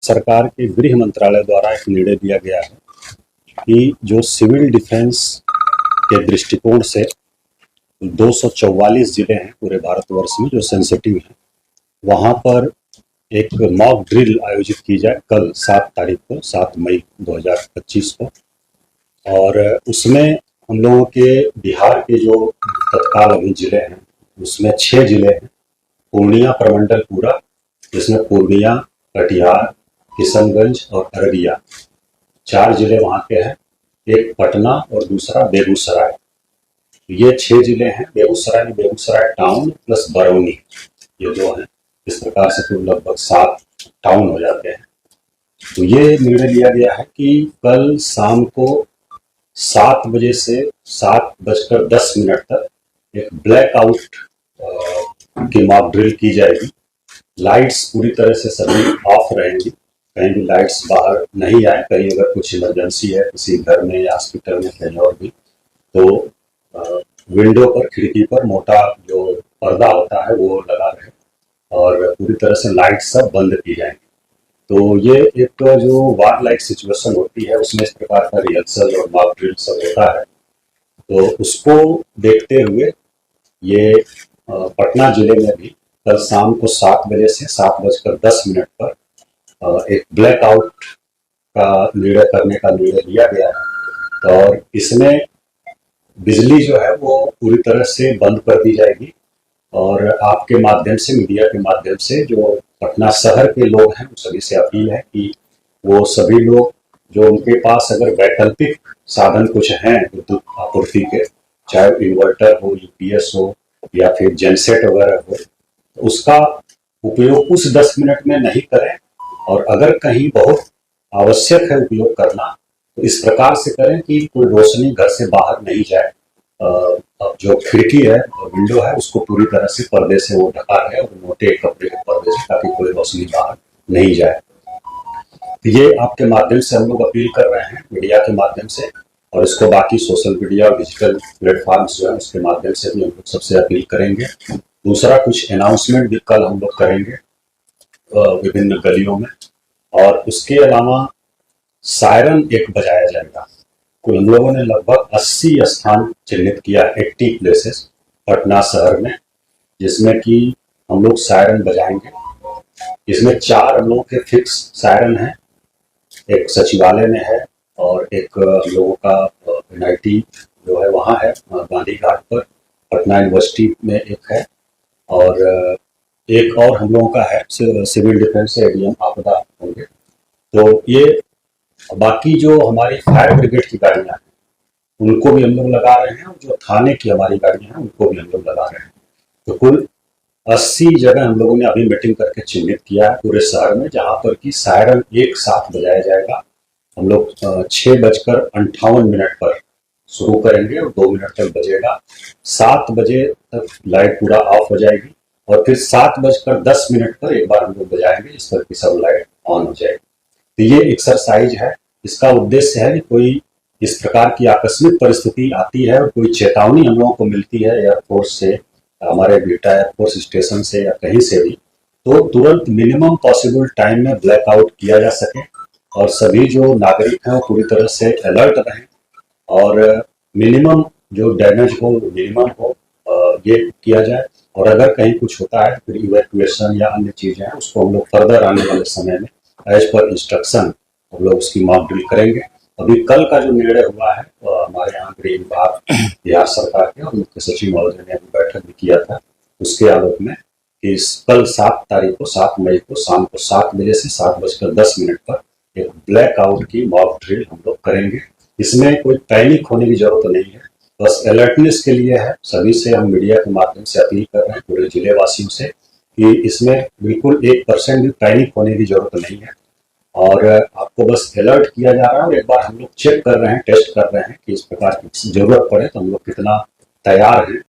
सरकार के गृह मंत्रालय द्वारा एक निर्णय दिया गया है कि जो सिविल डिफेंस के दृष्टिकोण से 244 जिले हैं पूरे भारतवर्ष में जो सेंसिटिव हैं, वहाँ पर एक मॉक ड्रिल आयोजित की जाए कल 7 तारीख को, 7 मई 2025 को। और उसमें हम लोगों के बिहार के जो तत्काल अभी जिले हैं उसमें 6 जिले हैं। पूर्णिया प्रमंडल पूरा, जिसमें पूर्णिया, कटिहार, किशनगंज और अररिया 4 जिले वहाँ के हैं। एक पटना और दूसरा बेगूसराय। ये 6 जिले हैं। बेगूसराय टाउन प्लस बरौनी, ये 2 हैं। इस प्रकार से तो लगभग 7 टाउन हो जाते हैं। तो ये निर्णय लिया गया है कि कल शाम को 7 बजे से 7:10 तक एक ब्लैकआउट की मॉक ड्रिल की जाएगी। लाइट्स पूरी तरह से सभी ऑफ रहेंगी, कहीं भी लाइट्स बाहर नहीं आए। कहीं अगर कुछ इमरजेंसी है किसी घर में या हॉस्पिटल में कहीं और भी, तो विंडो पर, खिड़की पर मोटा जो पर्दा होता है वो लगा रहे और पूरी तरह से लाइट सब बंद की जाएंगी। तो ये एक जो वार लाइक सिचुएशन होती है उसमें इस प्रकार का रिहर्सल और मॉक ड्रिल सब होता है। तो उसको देखते हुए ये पटना जिले में भी कल शाम को 7 बजे से 7:10 पर एक ब्लैकआउट का निर्णय करने का निर्णय लिया गया है। और इसमें बिजली जो है वो पूरी तरह से बंद कर दी जाएगी। और आपके माध्यम से, मीडिया के माध्यम से जो पटना शहर के लोग हैं, सभी से अपील है कि वो सभी लोग जो उनके पास अगर वैकल्पिक साधन कुछ हैं विद्युत आपूर्ति के, चाहे इन्वर्टर हो, यूपीएस हो या फिर जेनसेट वगैरह हो, तो उसका उपयोग उस 10 मिनट में नहीं करें। और अगर कहीं बहुत आवश्यक है उपयोग करना तो इस प्रकार से करें कि कोई रोशनी घर से बाहर नहीं जाए। जो खिड़की है, विंडो है, उसको पूरी तरह से पर्दे से वो ढका है और मोटे कपड़े के पर्दे से, ताकि कोई रोशनी बाहर नहीं जाए। तो ये आपके माध्यम से हम लोग अपील कर रहे हैं, मीडिया के माध्यम से, और इसको बाकी सोशल मीडिया और डिजिटल प्लेटफॉर्म्स जो है उसके माध्यम से भी हम लोग सबसे अपील करेंगे। दूसरा, कुछ अनाउंसमेंट भी कल हम लोग करेंगे विभिन्न गलियों में। और उसके अलावा सायरन एक बजाया जाएगा। कुल हम लोगों ने लगभग 80 स्थान चिन्हित किया, 80 प्लेसेस पटना शहर में, जिसमें कि हम लोग सायरन बजाएंगे। इसमें 4 हम लोगों के फिक्स सायरन हैं। एक सचिवालय में है और एक हम लोगों का NIT जो है वहाँ है गांधी घाट पर, पटना यूनिवर्सिटी में एक है, और एक और हम लोगों का है सिविल डिफेंस ADM आपदा होंगे। तो ये बाकी जो हमारी फायर ब्रिगेड की गाड़ियां हैं उनको भी हम लोग लगा रहे हैं, और जो थाने की हमारी गाड़ियां हैं उनको भी हम लोग लगा रहे हैं। तो कुल 80 जगह हम लोगों ने अभी मीटिंग करके चिन्हित किया है पूरे शहर में, जहां पर कि सायरन एक साथ बजाया जाएगा। हम लोग 6:58 पर शुरू करेंगे और 2 मिनट तक बजेगा। 7 बजे तक लाइट पूरा ऑफ हो जाएगी और फिर 7:10 पर एक बार हम लोग बजाएंगे, इस पर की सब लाइट ऑन हो जाएगी। तो ये एक्सरसाइज है। इसका उद्देश्य है कि कोई इस प्रकार की आकस्मिक परिस्थिति आती है और कोई चेतावनी हम लोगों को मिलती है एयरफोर्स से, हमारे बीटा एयरफोर्स स्टेशन से या कहीं से भी, तो तुरंत मिनिमम पॉसिबल टाइम में ब्लैकआउट किया जा सके और सभी जो नागरिक हैं वो पूरी तरह से अलर्ट रहें और मिनिमम जो डैमेज हो मिनिमम हो, ये किया जाए। और अगर कहीं कुछ होता है फिर इवैक्यूएशन या अन्य चीजें हैं उसको हम लोग फर्दर आने वाले समय में एज पर इंस्ट्रक्शन हम लोग उसकी मॉक ड्रिल करेंगे। अभी कल का जो निर्णय हुआ है हमारे यहाँ गृह विभाग बिहार सरकार के और मुख्य सचिव महोदय ने अभी बैठक भी किया था, उसके आलोक में कि कल 7 तारीख को, 7 मई को शाम को 7 बजे से 7:10 पर एक ब्लैकआउट की मॉक ड्रिल हम लोग करेंगे। इसमें कोई पैनिक होने की जरूरत नहीं है, बस अलर्टनेस के लिए है। सभी से हम मीडिया के माध्यम से अपील कर रहे हैं, पूरे जिले वासियों से, कि इसमें बिल्कुल 1% भी पैनिक होने की जरूरत नहीं है और आपको बस अलर्ट किया जा रहा है। और एक बार हम लोग चेक कर रहे हैं, टेस्ट कर रहे हैं कि इस प्रकार की जरूरत पड़े तो हम लोग कितना तैयार हैं